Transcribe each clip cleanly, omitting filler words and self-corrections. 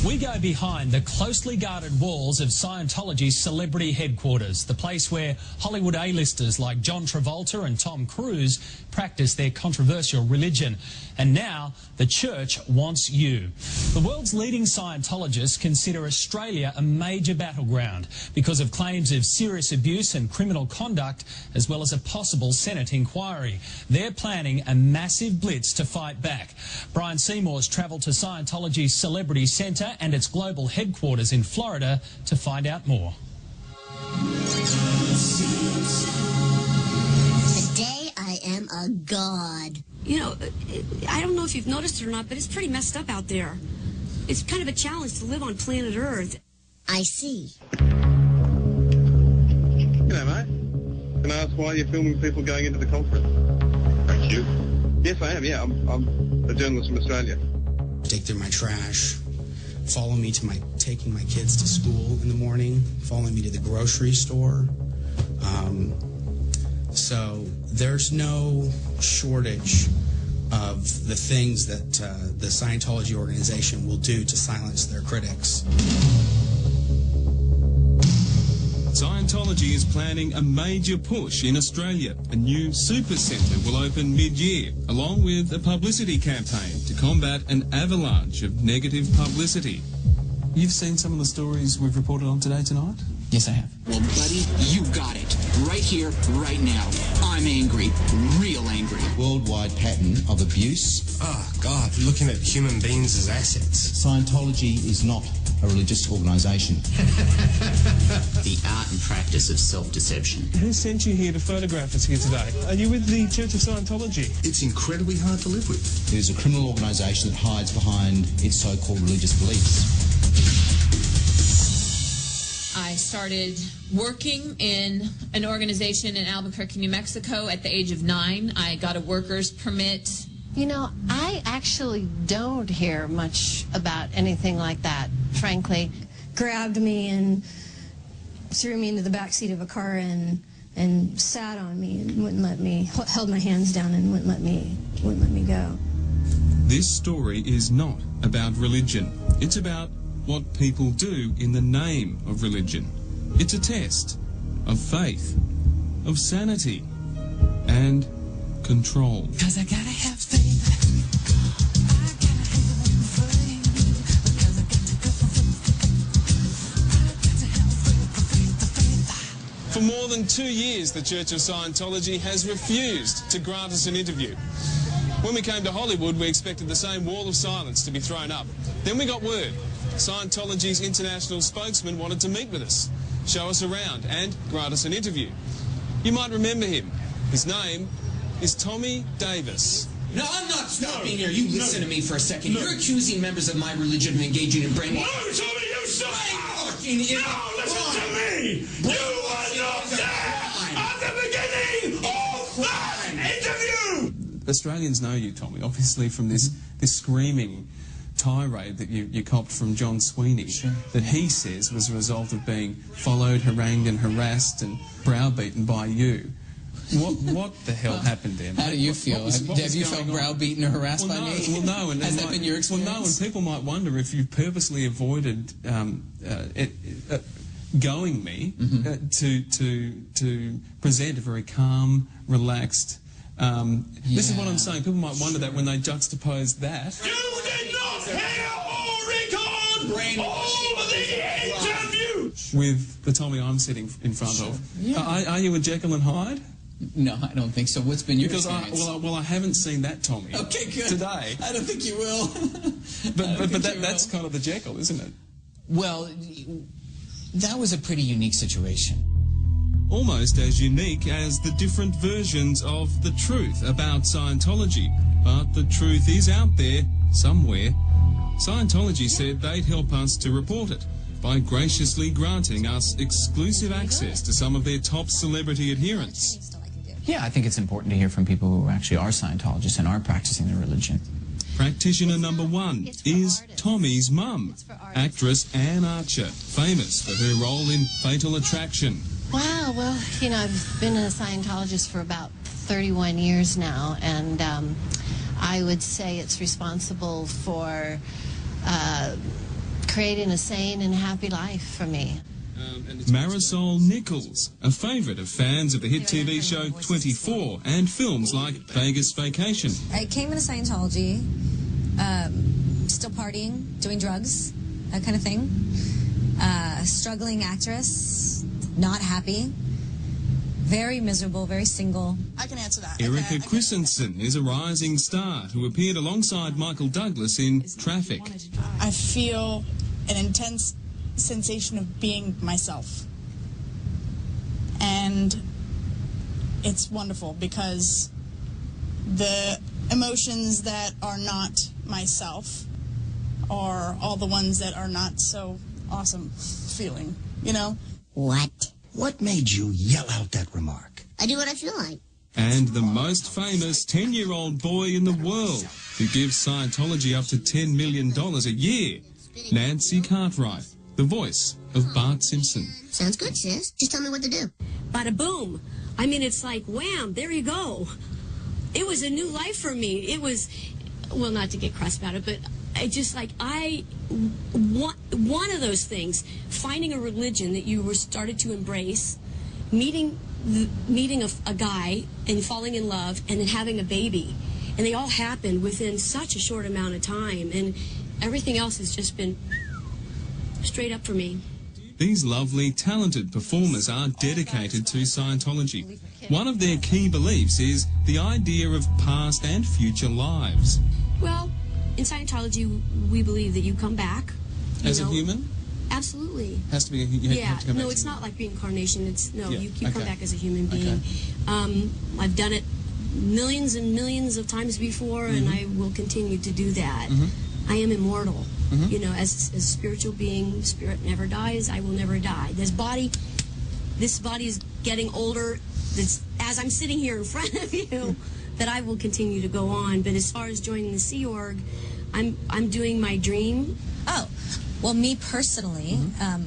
We go behind the closely guarded walls of Scientology's celebrity headquarters, the place where Hollywood A-listers like John Travolta and Tom Cruise practice their controversial religion. And now the church wants you. The world's leading Scientologists consider Australia a major battleground because of claims of serious abuse and criminal conduct, as well as a possible Senate inquiry. They're planning a massive blitz to fight back. Bryan Seymour's travelled to Scientology's Celebrity Centre and its global headquarters in Florida to find out more. Today I am a god. You know, I don't know if you've noticed it or not, but it's pretty messed up out there. It's kind of a challenge to live on planet Earth. I see. G'day, mate. Can I ask why you're filming people going into the conference? Thank you. Yes, I am, yeah. I'm a journalist from Australia. Dig through my trash, follow me to taking my kids to school in the morning, follow me to the grocery store. So there's no shortage of the things that the Scientology organization will do to silence their critics. Scientology is planning a major push in Australia. A new super centre will open mid-year, along with a publicity campaign to combat an avalanche of negative publicity. You've seen some of the stories we've reported on today tonight? Yes, I have. Well, buddy, you got it. Right here, right now. I'm angry. Real angry. Worldwide pattern of abuse. Oh, God, looking at human beings as assets. Scientology is not a religious organisation. The art and practice of self-deception. Who sent you here to photograph us here today? Are you with the Church of Scientology? It's incredibly hard to live with. It is a criminal organisation that hides behind its so-called religious beliefs. I started working in an organization in Albuquerque, New Mexico at the age of 9. I got a worker's permit. You know, I actually don't hear much about anything like that, frankly. Grabbed me and threw me into the back seat of a car and sat on me and wouldn't let me, held my hands down and wouldn't let me go. This story is not about religion. It's about what people do in the name of religion. It's a test of faith, of sanity, and control. 'Cause I gotta have faith. For more than 2 years, the Church of Scientology has refused to grant us an interview. When we came to Hollywood, we expected the same wall of silence to be thrown up. Then we got word. Scientology's international spokesman wanted to meet with us, show us around, and grant us an interview. You might remember him. His name is Tommy Davis. No, I'm not stopping here. You listen to me for a second. You're accusing members of my religion of engaging in brainwashing. No, Tommy, you stop! No, listen to me! You were not there at the beginning of that interview! Australians know you, Tommy, obviously from this screaming tirade that you copped from John Sweeney, sure, that he says was a result of being followed, harangued and harassed and browbeaten by you. What the hell happened there? How do you feel? Have you felt browbeaten or harassed by me? Well, no. And has that been your experience? Well, no, and people might wonder if you've purposely avoided going me to present a very calm, relaxed. This is what I'm saying. People might wonder that when they juxtapose that. You did not hear or record all of the interview with the Tommy I'm sitting in front of. Yeah. Are you a Jekyll and Hyde? No, I don't think so. What's been your experience? I haven't seen that Tommy. Okay, good. Today. I don't think you will. but that's kind of the Jekyll, isn't it? Well, that was a pretty unique situation. Almost as unique as the different versions of the truth about Scientology. But the truth is out there, somewhere. Scientology said they'd help us to report it by graciously granting us exclusive access to some of their top celebrity adherents. Yeah, I think it's important to hear from people who actually are Scientologists and are practicing their religion. Practitioner number 1 is Tommy's mum, actress Anne Archer, famous for her role in Fatal Attraction. Wow, well, you know, I've been a Scientologist for about 31 years now, and I would say it's responsible for creating a sane and happy life for me. Marisol Nichols, a favourite of fans of the hit TV show 24 and films like Vegas Vacation. I came into Scientology, still partying, doing drugs, that kind of thing. Struggling actress, not happy, very miserable, very single. I can answer that. Erica Christensen is a rising star who appeared alongside Michael Douglas in Traffic. I feel an intense sensation of being myself. And it's wonderful because the emotions that are not myself are all the ones that are not so awesome feeling, you know? What? What made you yell out that remark? I do what I feel like. And the most famous 10-year-old boy in the world who gives Scientology up to $10 million a year, Nancy Cartwright, the voice of Bart Simpson. Sounds good, sis. Just tell me what to do. Bada boom. I mean, it's like, wham, there you go. It was a new life for me. It was, well, not to get cross about it, but I just like, one of those things, finding a religion that you were started to embrace, meeting a guy and falling in love and then having a baby. And they all happened within such a short amount of time. And everything else has just been straight up for me. These lovely, talented performers are dedicated to Scientology. One of their key beliefs is the idea of past and future lives. Well, in Scientology, we believe that you come back. As a human? Absolutely. Has to be. Have to come back. It's not like reincarnation. It's you come back as a human being. Okay. I've done it millions and millions of times before, and I will continue to do that. I am immortal. You know, as a spiritual being, spirit never dies. I will never die. This body is getting older. As I'm sitting here in front of you, that I will continue to go on. But as far as joining the Sea Org, I'm doing my dream. Oh, well, me personally,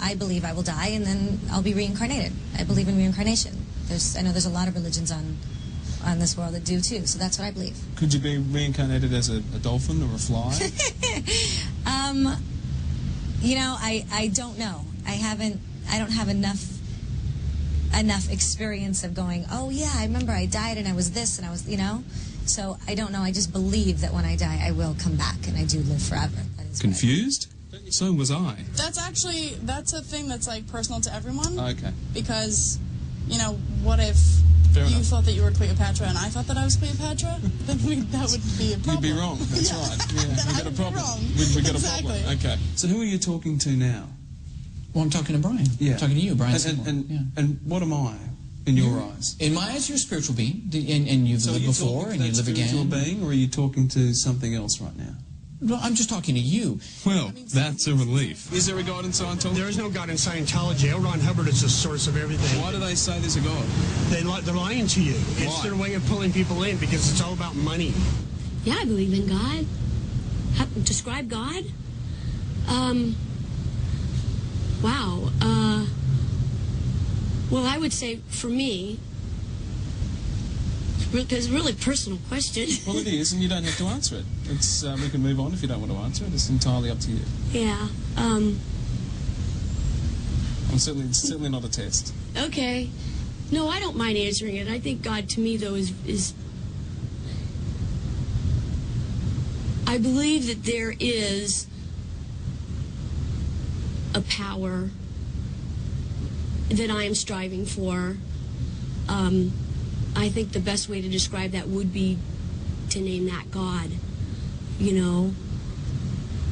I believe I will die and then I'll be reincarnated. I believe in reincarnation. I know there's a lot of religions on this world that do too, so that's what I believe. Could you be reincarnated as a dolphin or a fly? You know, I don't know. I don't have enough experience of going, oh yeah, I remember I died and I was this and I was, you know. So I don't know. I just believe that when I die, I will come back and I do live forever. Confused? So was I. That's a thing that's like personal to everyone. Okay. Because, you know, what if you thought that you were Cleopatra and I thought that I was Cleopatra? Then that would be a problem. You'd be wrong. That's right. Yeah, we got a problem. We got a problem. Okay. So who are you talking to now? Well, I'm talking to Bryan. Yeah. I'm talking to you, Bryan Seymour. And what am I in your eyes? In my eyes, you're a spiritual being, and you've lived before, and you live again. So are you spiritual being, or are you talking to something else right now? Well, I'm just talking to you. Well, that's a relief. Is there a God in Scientology? There is no God in Scientology. L. Ron Hubbard is the source of everything. Why do they say there's a God? They're lying to you. Why? It's their way of pulling people in because it's all about money. Yeah, I believe in God. Describe God? Wow. Well, I would say for me, because it's a really personal question. Well, it is, and you don't have to answer it. It's we can move on if you don't want to answer it. It's entirely up to you. Yeah. It's certainly not a test. Okay. No, I don't mind answering it. I think God, to me, though, is I believe that there is a power that I am striving for. I think the best way to describe that would be to name that God, you know.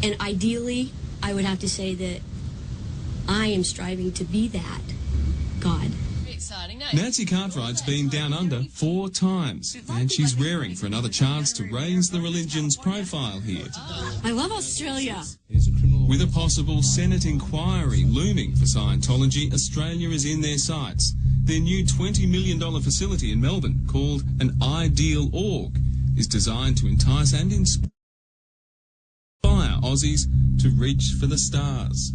And ideally, I would have to say that I am striving to be that God. Nancy Cartwright's been down under 4 times, and she's raring for another chance to raise the religion's profile here. I love Australia. With a possible Senate inquiry looming for Scientology, Australia is in their sights. Their new $20 million facility in Melbourne, called an Ideal Org, is designed to entice and inspire Aussies to reach for the stars.